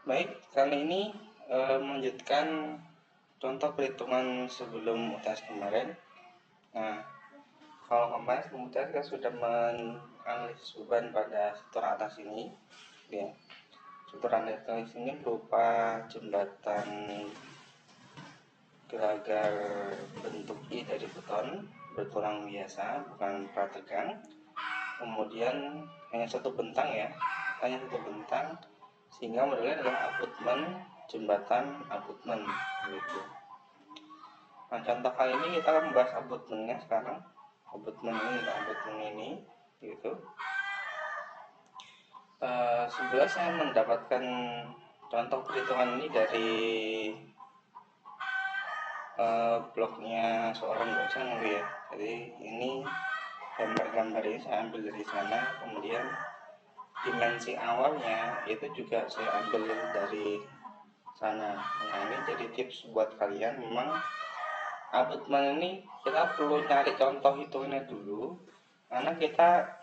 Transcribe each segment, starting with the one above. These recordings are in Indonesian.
Baik, kali ini melanjutkan contoh perhitungan sebelum UTS kemarin. Nah, kalau kemarin sebelum UTS kita sudah menganalisis beban pada struktur atas ini. Ya, struktur atas ini berupa jembatan gelagar bentuk I dari beton bertulang biasa, bukan prategang. Kemudian hanya satu bentang ya, hanya satu bentang, sehingga modelnya adalah abutmen jembatan abutmen gitu. Nah, contoh kali ini kita akan membahas abutmennya sekarang. Abutmen ini gitu. Sebenarnya saya mendapatkan contoh perhitungan ini dari blognya seorang dosen ya. Jadi ini gambar-gambar ini saya ambil dari sana, kemudian dimensi awalnya itu juga saya ambil dari sana. Nah, ini jadi tips buat kalian. Memang abutmen ini kita perlu cari contoh hitungannya dulu, karena kita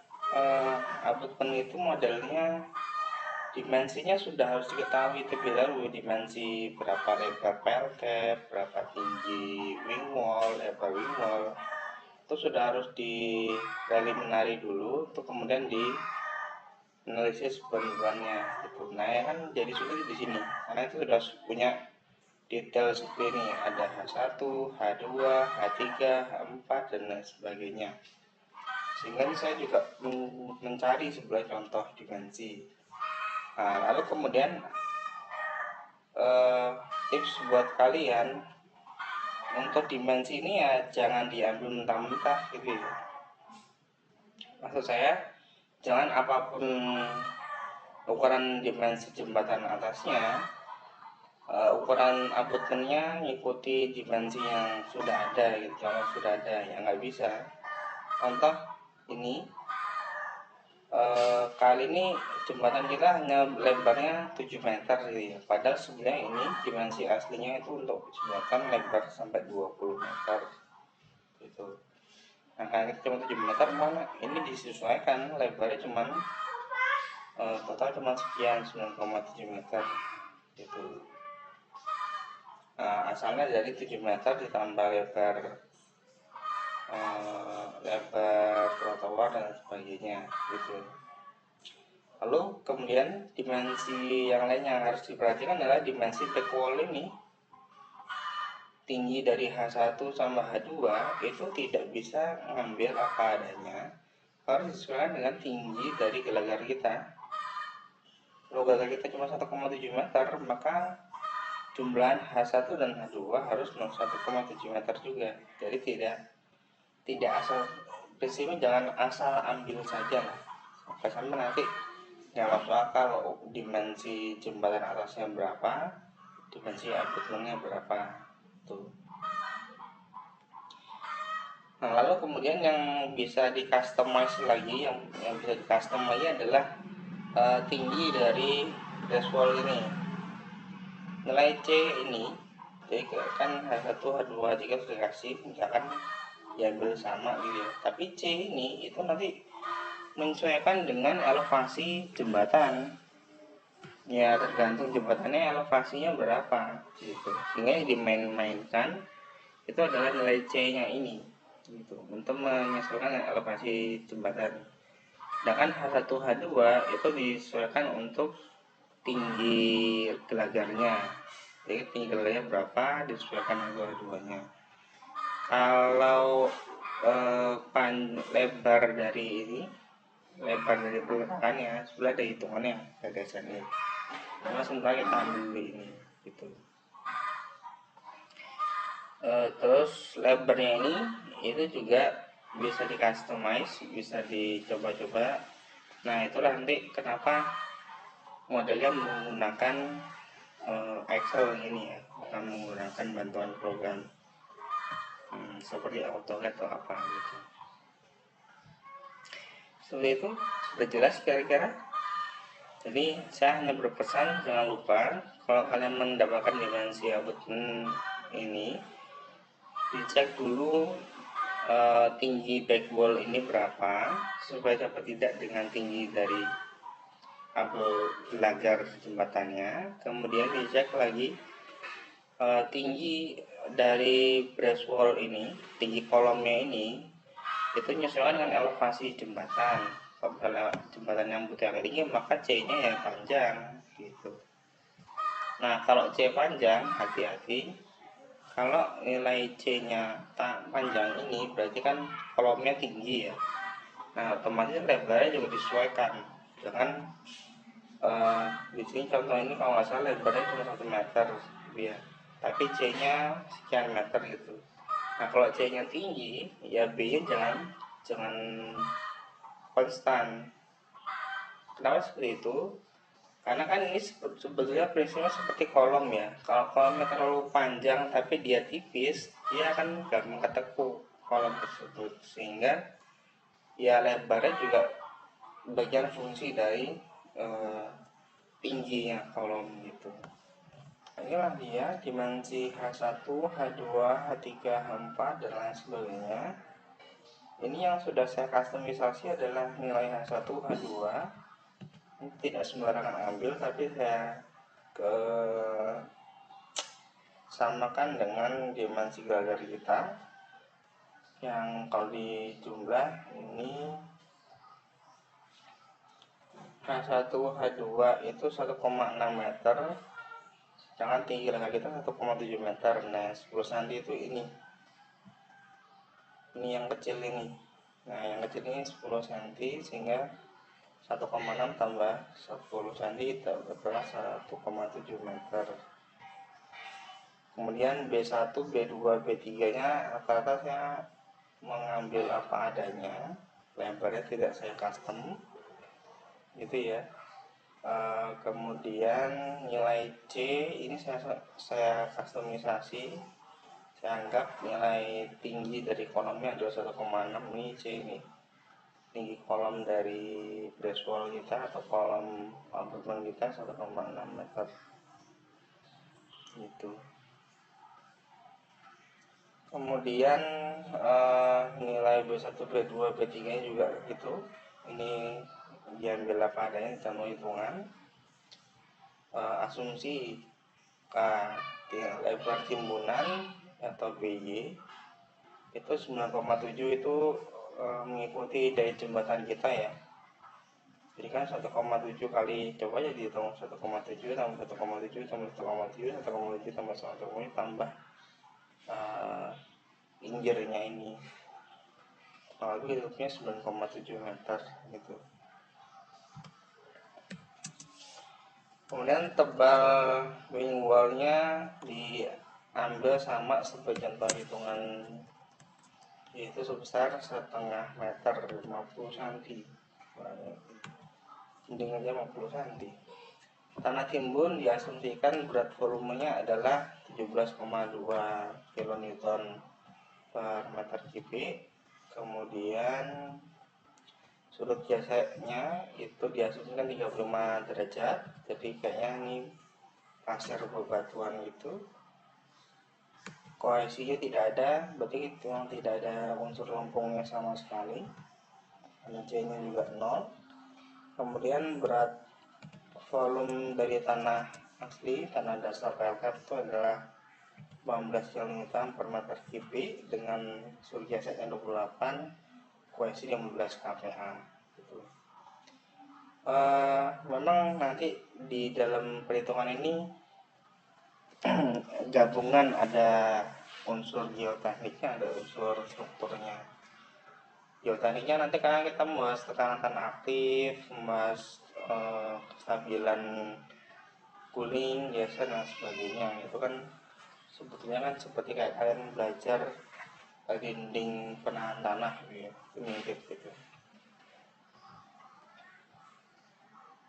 abutmen itu modelnya dimensinya sudah harus diketahui terlebih dahulu. Dimensi berapa lebar pelket, berapa tinggi wing wall, lebar wing wall, itu sudah harus di preliminary dulu untuk kemudian di analisis beban-bebannya gitu. Nah, ya kan jadi sulit di sini karena itu sudah punya detail seperti ini, ada H1, H2, H3, H4 dan lain sebagainya. Sehingga saya juga mencari sebuah contoh dimensi. Nah, lalu kemudian tips buat kalian untuk dimensi ini ya jangan diambil mentah-mentah gitu ya. Maksud saya jangan apapun ukuran dimensi jembatan atasnya, ukuran abutmennya ngikuti dimensi yang sudah ada gitu. Kalau sudah ada ya nggak bisa. Contoh ini kali ini jembatan kita hanya lebarnya 7 meter gitu ya. Padahal sebenarnya ini dimensi aslinya itu untuk jembatan lebar sampai 20 meter gitu. Nah, karena cuma 7 meter, mana ini disesuaikan lebarnya cuma total cuma sekian 9,7 meter gitu. Nah, asalnya dari 7 meter ditambah lebar trotoar dan sebagainya gitu. Lalu kemudian dimensi yang lain yang harus diperhatikan adalah dimensi back wall ini. Tinggi dari H1 sama H2 itu tidak bisa mengambil apa adanya, harus disesuaikan dengan tinggi dari gelagar kita. Kalau gelagar kita cuma 1,7 meter, maka jumlah H1 dan H2 harus 1,7 meter juga. Jadi tidak asal, prinsipnya jangan asal ambil saja lah. Sampai nanti nggak masuk akal dimensi jembatan atasnya berapa, dimensi abutmennya berapa tuh. Nah, lalu kemudian yang bisa di customize lagi, yang bisa di custom lagi adalah tinggi dari dash wall ini. Nilai C ini, jadi kan H1, H2, H3 sudah dikasih, misalkan diambil sama gitu ya. Tapi C ini itu nanti menyesuaikan dengan elevasi jembatan. Ya tergantung jembatannya elevasinya berapa gitu. Sehingga yang dimain-mainkan itu adalah nilai C-nya ini gitu, untuk menyesuaikan dengan elevasi jembatan. Sedangkan H1, H2 itu disesuaikan untuk tinggi gelagarnya. Jadi tinggi gelagarnya berapa disesuaikan dengan H2-nya. Kalau lebar dari ini, lebar dari peletakannya sudah ada hitungannya gagasannya. Karena sementara kita ambil ini gitu. Terus lebarnya ini itu juga bisa di customize, bisa dicoba-coba. Nah, itulah nanti kenapa modelnya menggunakan Excel ini ya, bukan menggunakan bantuan program seperti AutoCAD atau apa gitu. Seperti itu sudah jelas kira-kira. Jadi saya hanya berpesan jangan lupa kalau kalian mendapatkan dimensi abutmen ini, dicek dulu tinggi back wall ini berapa supaya dapat tidak dengan tinggi dari kabel gelagar jembatannya, kemudian dicek lagi tinggi dari brass wall ini, tinggi kolomnya ini itu menyesuaikan dengan elevasi jembatan. Kalau misalnya jembatan yang butuh yang tinggi, maka C-nya yang panjang gitu. Nah, kalau C panjang, hati-hati. Kalau nilai C-nya panjang ini berarti kan kolomnya tinggi ya. Nah, otomatis lebarnya juga disesuaikan dengan di sini contoh ini kalau nggak salah lebarnya cuma 1 meter ya, tapi C-nya sekian meter gitu. Nah, kalau C-nya tinggi, ya B-nya jangan konstan. Kenapa seperti itu? Karena kan ini sebetulnya prinsipnya seperti kolom ya. Kalau kolomnya terlalu panjang tapi dia tipis, dia akan gampang ketekuk kolom tersebut, sehingga ya lebarnya juga bagian fungsi dari tingginya kolom gitu. Inilah dia dimensi H1, H2, H3, H4 dan lain sebagainya. Ini yang sudah saya customisasi adalah nilai H1, H2. Ini tidak sembarangan ambil, tapi saya samakan dengan dimensi gelagar kita yang kalau dijumlah ini H1, H2 itu 1,6 meter, sedangkan tinggi gelagar kita 1,7 meter. Nah, 10 cm itu ini yang kecil ini. Nah, yang kecil ini 10 cm, sehingga 1,6 tambah 10 cm itu adalah 1,7 meter. Kemudian B1, B2, B3 nya rata-rata saya mengambil apa adanya, lebarnya tidak saya custom gitu ya. Kemudian nilai C ini saya customisasi. Saya anggap nilai tinggi dari kolomnya adalah 1,6. Ini C ini tinggi kolom dari brass wall kita atau kolom abutment kita 1,6 meter gitu. Kemudian nilai B1, B2, B3 juga gitu. Ini diambil apa adanya dalam hitungan. Asumsi lebar timbunan atau BY itu 9,7 itu mengikuti dari jembatan kita ya. Jadi kan 1,7 kali, coba aja dihitung 1,7 tambah 1,7 tambah 1,7 1,7 tambah 1,7 tambah pinggirnya ini. Kalau itu hitungnya 9,7 meter gitu. Kemudian tebal wing wallnya diambil sama sebagai contoh hitungan, yaitu sebesar 1,5 meter 50 cm. Mending aja 50 cm. Tanah timbun diasumsikan berat volumenya adalah 17,2 kN per meter kubik. Kemudian sudut geseknya itu diasumsikan 35 derajat. Jadi kayaknya ini pasir bebatuan gitu. Kohesinya tidak ada, berarti itu yang tidak ada unsur lempungnya sama sekali. C-nya juga 0. Kemudian berat volume dari tanah asli, tanah dasar PLK itu adalah 18 kN per meter kubik dengan sudut geseknya 28, kohesi 15 kPa gitu. Memang nanti di dalam perhitungan ini gabungan ada unsur geotekniknya, ada unsur strukturnya. Geotekniknya nanti karena kita membahas tekanan aktif, membahas kestabilan cooling, geser dan sebagainya. Itu kan sebetulnya kan seperti kayak kalian belajar dinding penahan tanah gitu, mirip gitu.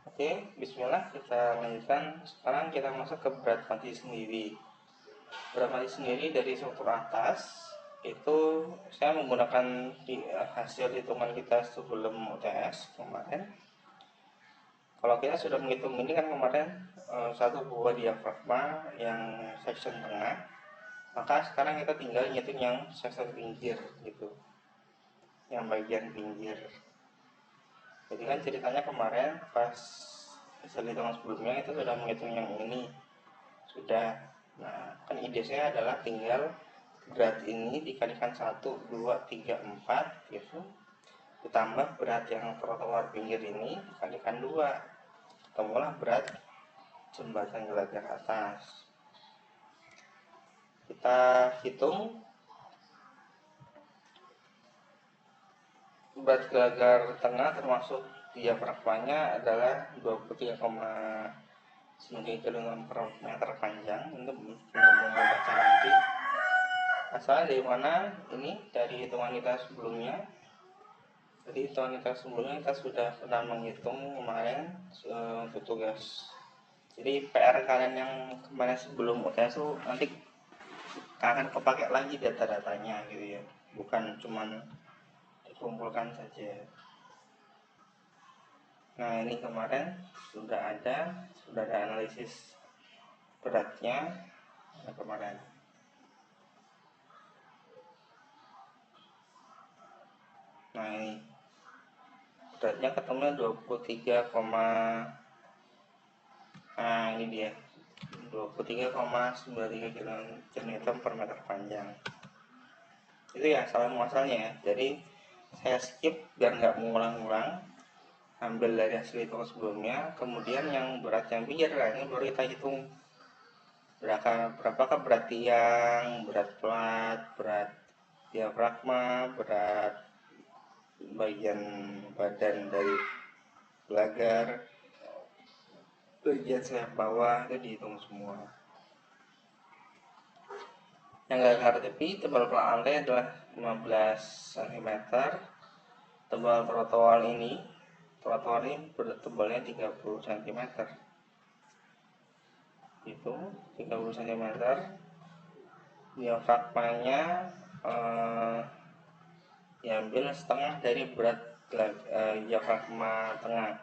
Oke, bismillah, kita lanjutkan. Sekarang kita masuk ke berat mati sendiri. Berat mati sendiri dari struktur atas itu saya menggunakan hasil hitungan kita sebelum UTS kemarin. Kalau kita sudah menghitung ini kan kemarin satu buah diafragma yang section tengah, maka sekarang kita tinggal ngitung yang section pinggir gitu, yang bagian pinggir. Jadi kan ceritanya kemarin pas hasil hitungan sebelumnya itu sudah menghitung yang ini sudah. Nah, kan ide saya adalah tinggal berat ini dikalikan 1, 2, 3, 4 gitu, ditambah berat yang trotoar pinggir ini dikalikan 2, ketemulah berat jembatan Gelagar atas. Kita hitung berat Gelagar tengah termasuk diafragmanya adalah 23,9 kg per meter panjang untuk membaca nanti. Asalnya dari mana? Ini dari hitungan kita sebelumnya. Jadi hitungan kita sebelumnya kita sudah pernah menghitung kemarin untuk tugas. Jadi PR kalian yang kemarin sebelum UTS itu nanti akan kepakai lagi data-datanya gitu ya, bukan cuman dikumpulkan saja. Nah ini kemarin sudah ada analisis beratnya kemarin. Nah ini beratnya ketemu 23, nah ini dia 23,93 km per meter panjang. Itu ya asal muasalnya ya. Jadi saya skip biar nggak mengulang-ulang, ambil dari hasil hitungan sebelumnya, kemudian yang berat yang pinggir ini baru kita hitung berapakah berat tiang, berat plat, berat diafragma, berat bagian badan dari gelagar, bagian sayap bawah, itu dihitung semua. Yang gelagar tepi tebal plat lantai adalah 15 cm, tebal trotoar ini tebalnya 30 cm, itu 30 cm. Diafragmanya diambil setengah dari berat diafragma tengah.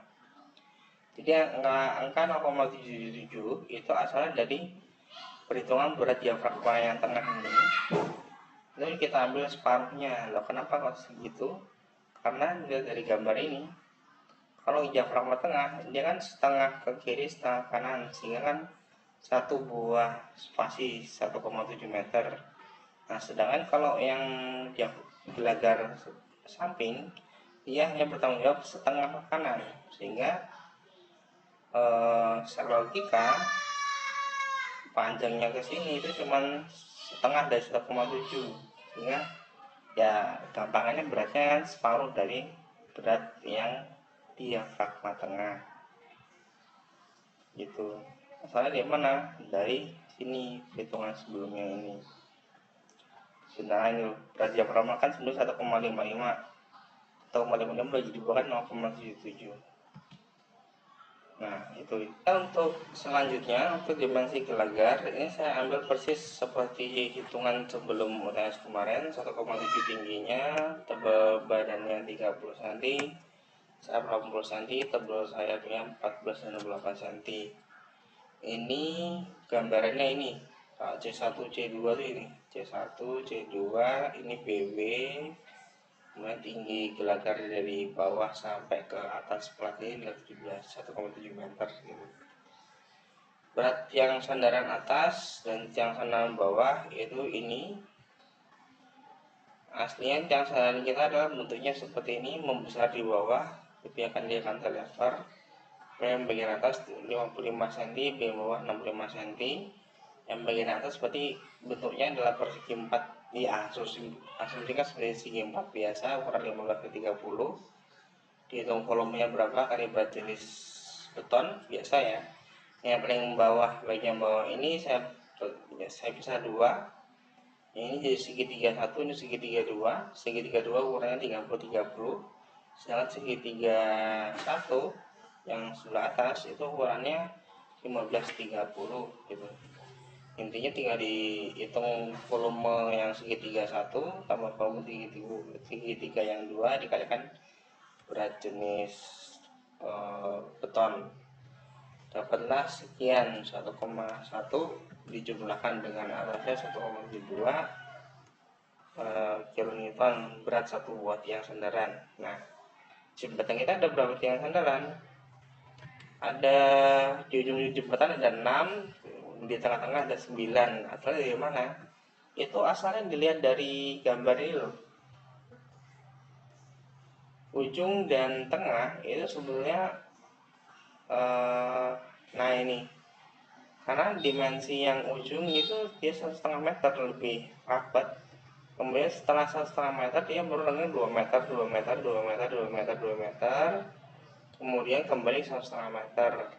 Jadi angka 0,77 itu asalnya dari perhitungan berat diafragma yang tengah ini. Lalu kita ambil separuhnya. Loh, kenapa kok segitu? Karena dari gambar ini, kalau diafragma tengah dia kan setengah ke kiri setengah kanan, sehingga kan satu buah spasi 1,7 meter. Nah sedangkan kalau yang gelagar samping dia hanya bertanggung jawab setengah ke kanan, sehingga secara logika panjangnya ke sini itu cuma setengah dari 1,7, sehingga ya gampangannya beratnya kan separuh dari berat yang diafragma tengah gitu. Asalnya dari mana? Dari sini hitungan sebelumnya ini. Sedangkan berat diafragma kan sebenarnya 1,55 atau 1,55 bagi dibuat 0,77. Nah itu. Untuk selanjutnya untuk dimensi gelagar ini saya ambil persis seperti hitungan sebelum UTS kemarin. 1,7 tingginya, tebal badannya 30 cm, sayap 80 cm, tebal sayapnya 14 dan 28 cm. Ini gambarannya ini C1 C2 itu ini C1 C2 ini BW, kemudian tinggi gelagar dari bawah sampai ke atas plat ini 1,7 meter gitu. Berat tiang sandaran atas dan tiang sandaran bawah itu ini aslinya tiang sandaran kita adalah bentuknya seperti ini, membesar di bawah tapi akan dia cantilever. Yang bagian atas 55 cm, bagian bawah 65 cm. Yang bagian atas seperti bentuknya adalah persegi 4 ya, asumsikan sebagai segi 4 biasa, ukuran 15x30. Dihitung volumenya berapa kali berat jenis beton biasa ya. Yang paling bawah, bagian bawah ini saya bisa dua. Ini jadi segitiga 1, ini segitiga 2. Segitiga 2 ukurannya 30-30. Sedangkan segitiga 1 yang sebelah atas itu ukurannya 15-30 gitu. Intinya tinggal dihitung volume yang segitiga 1 tambah volume segitiga yang 2 dikalikan berat jenis beton, dapatlah sekian 1,1 dijumlahkan dengan atasnya 1,72 kilonewton berat satu buah tiang sandaran. Nah jembatan kita ada berapa tiang sandaran? ada di ujung jembatan ada 6, di tengah-tengah ada 9. Asalnya dari mana? Itu asalnya dilihat dari gambar ini loh. Ujung dan tengah itu sebenarnya nah ini, karena dimensi yang ujung itu dia 1,5 meter lebih rapat, kemudian setelah 1,5 meter dia menurunnya 2 meter, 2 meter, 2 meter, 2 meter, 2 meter, kemudian kembali 1,5 meter.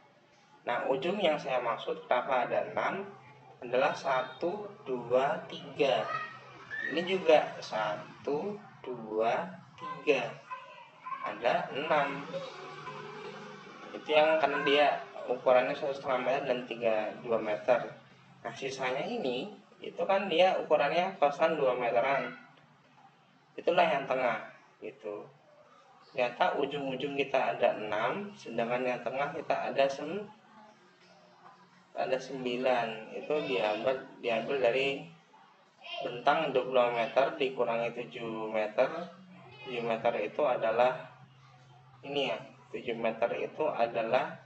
Nah, ujung yang saya maksud kenapa ada 6 adalah 1, 2, 3. Ini juga 1, 2, 3. Ada 6. Itu yang karena dia ukurannya 1,5 meter dan 2 meter. Nah, sisanya ini itu kan dia ukurannya kosan 2 meteran. Itulah yang tengah gitu. Ternyata ujung-ujung kita ada 6, sedangkan yang tengah kita ada 9. Itu diambil dari bentang 20 meter dikurangi 7 meter. 7 meter itu adalah ini ya. 7 meter itu adalah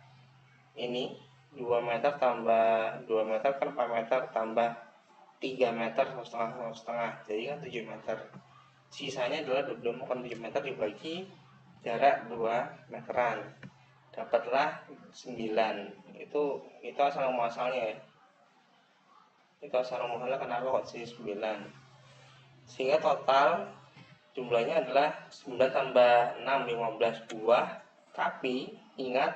ini 2 meter tambah 2 meter kan 4 meter tambah 3 meter setengah, jadi kan 7 meter. Sisanya adalah 7 meter dibagi jarak 2 meteran, dapatlah 9. Itu asal muasalnya ya. Itu asal muasalnya kenapa kok sih 9. Sehingga total jumlahnya adalah 9 tambah 6, 15 buah. Tapi ingat,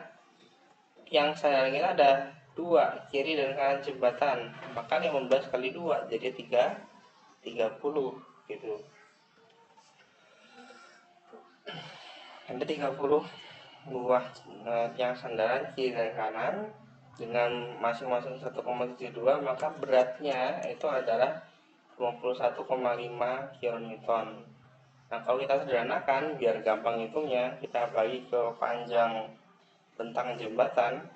yang saya ingin ada 2 kiri dan kanan jembatan, maka 15 kali 2 jadi 30 gitu. Ada 30 buah yang sandaran kiri dan kanan dengan masing-masing 1,72, maka beratnya itu adalah 51,5 kN. Nah, kalau kita sederhanakan biar gampang hitungnya, kita bagi ke panjang bentang jembatan,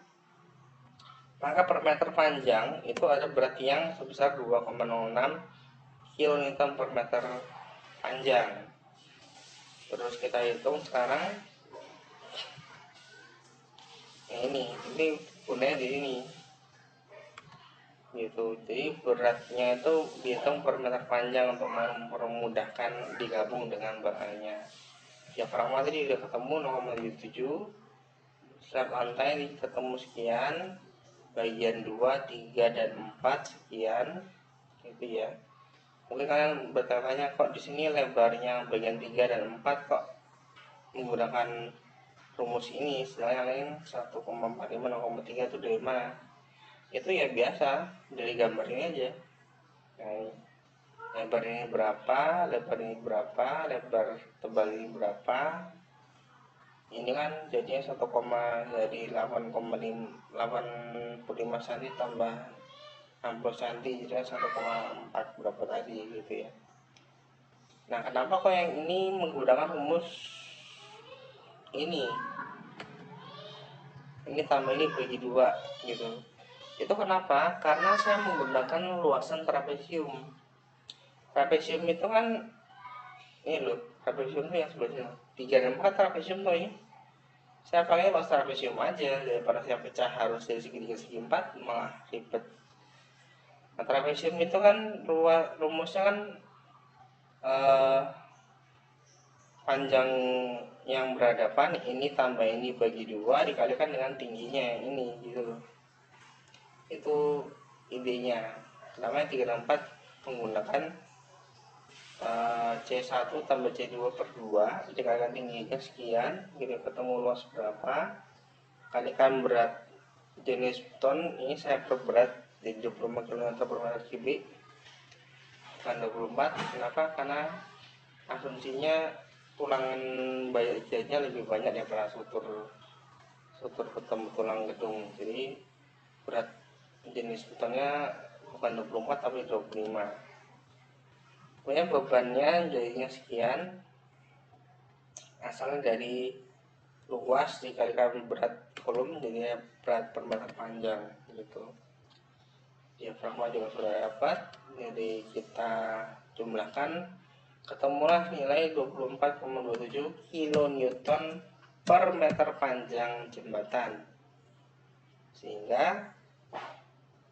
maka per meter panjang itu ada berat yang sebesar 2,06 kN per meter panjang. Terus kita hitung sekarang ini gunanya di sini gitu. Jadi beratnya itu dihitung per meter panjang untuk mempermudahkan digabung dengan bahannya. Diafragma tadi udah ketemu 0,7, slab lantai ketemu sekian, bagian 2, 3, dan 4 sekian gitu ya. Mungkin kalian bertanya, kok di sini lebarnya bagian 3 dan 4 kok menggunakan rumus ini, sedangkan yang lain 1,45, 0,3 itu dari mana? Itu ya biasa dari gambar ini aja. Nah, lebar ini berapa, lebar ini berapa, lebar tebal ini berapa. Ini kan jadinya 1, jadi 85 cm tambah 60 cm jadi 1,4 berapa tadi gitu ya. Nah, kenapa kok yang ini menggunakan rumus ini tambah ini bagi 2 gitu? Itu kenapa? Karena saya menggunakan luasan trapesium. Trapesium itu kan ini loh, trapesium itu yang sebelah sini 3 dan 4 trapesium tuh ini. Saya pakai luas trapesium aja daripada saya pecah harus dari segi 3 segi 4 malah ribet. Nah, trapesium itu kan rumusnya kan panjang yang berhadapan ini tambah ini bagi 2 dikalikan dengan tingginya ini gitu loh. Itu idenya. Namanya 3 dan 4 menggunakan C1 tambah C2 per 2 dikalikan tingginya sekian gitu, ketemu luas berapa, kalikan berat jenis beton. Ini saya perberat jadi 24 kN per meter kubik, bukan 24. Kenapa? Karena asumsinya tulangan baja lebih banyak daripada struktur beton tulang gedung, jadi berat jenis betonnya bukan 24 tapi 25. Kemudian bebannya jadinya sekian, asalnya dari luas dikalikan berat kolom jadi berat per meter panjang gitu. Diafragma juga sudah dapat, jadi kita jumlahkan, ketemulah nilai 24,27 kN per meter panjang jembatan. Sehingga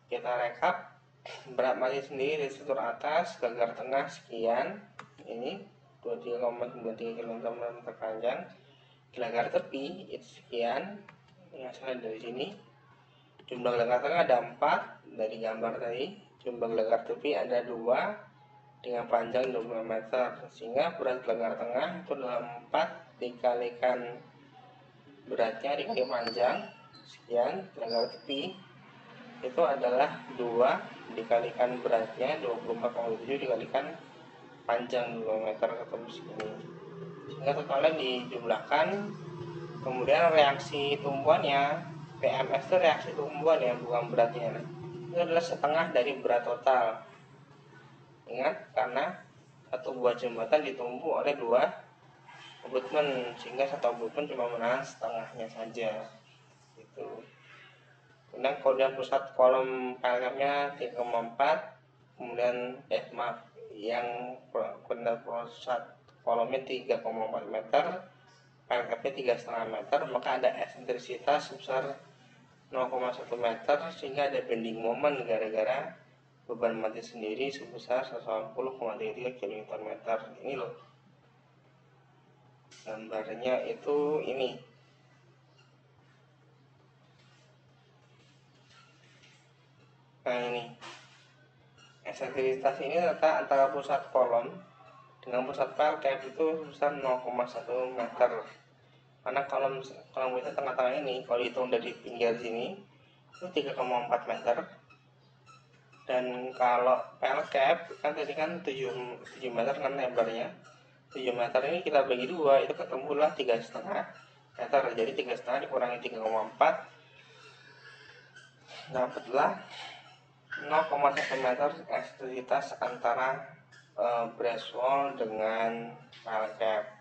kita rekap berat mati sendiri di struktur atas, gagar tengah sekian, ini 23,93 km panjang, gagar tepi itu sekian, yang asalnya dari sini. Jumlah gagar tengah ada 4 dari gambar tadi, jumlah gagar tepi ada 2 dengan panjang 20 meter, sehingga berat gagar tengah itu adalah 4 dikalikan beratnya dikali panjang sekian, gagar tepi itu adalah 2 dikalikan beratnya 24,7 dikalikan panjang 2 meter ketemu segini, sehingga totalnya dijumlahkan. Kemudian reaksi tumbuhannya, PMS itu reaksi tumbuhan ya, bukan beratnya. Itu adalah setengah dari berat total. Ingat, karena satu buah jembatan ditumbuh oleh 2 abutmen, sehingga satu abutmen cuma menahan setengahnya saja. Itu. Kemudian pusat kolom PLM-nya 3,4, kemudian yang pusat kolomnya 3,4 meter, PLM-nya 3,5 meter, maka ada eksentrisitas sebesar 0,1 meter, sehingga ada bending moment gara-gara beban mati sendiri sebesar 180,3 kN. Ini loh gambarnya, itu ini. Nah ini eksentrisitas ini terletak antara pusat kolom dengan pusat pel cap itu sebesar 0,1 meter. Karena kolom itu tengah-tengah ini, kalau dihitung dari pinggir sini itu 3,4 meter. Dan kalau pel cap kan tadi kan 7 meter kan lebarnya. 7 meter ini kita bagi 2, itu ketemulah 3,5 meter. Jadi 3,5 dikurangi 3,4, dapatlah 0,1 meter ekstensitas antara brass wall dengan pel cap.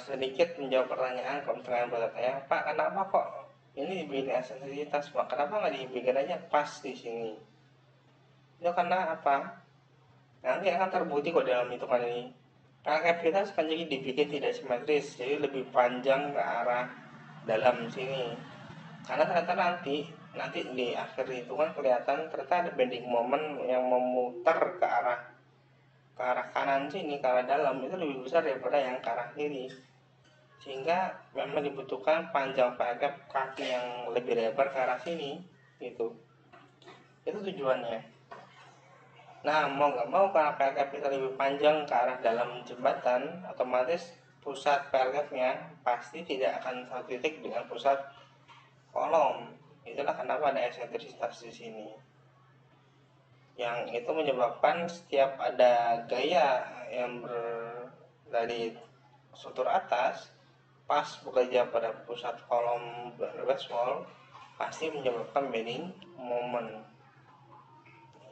Sedikit menjawab pertanyaan kalau misalnya bertanya, Pak, kenapa kok ini dibikin ekstensitas, Pak? Kenapa nggak dibikin aja pas di sini? Itu karena apa? Nanti akan terbukti kok dalam hitungan ini. Pel cap kita sepanjang dibikin tidak simetris, jadi lebih panjang ke arah dalam sini. Karena ternyata nanti di akhir hitungan kelihatan ternyata ada bending moment yang memutar ke arah kanan sini, ke arah dalam itu lebih besar daripada yang ke arah kiri, sehingga memang dibutuhkan panjang pel kaki yang lebih lebar ke arah sini gitu. Itu tujuannya. Nah, mau nggak mau karena pel kita lebih panjang ke arah dalam jembatan, otomatis pusat pel nya pasti tidak akan satu titik dengan pusat kolom. Itulah kenapa ada eksentrisitas di sini. Yang itu menyebabkan setiap ada gaya yang dari struktur atas pas bekerja pada pusat kolom brass wall pasti menyebabkan bending moment.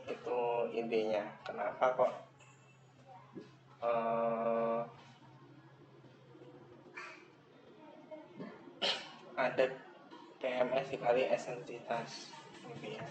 Itu idenya. Kenapa kok ada PMS dikali eksentrisitas gitu ya.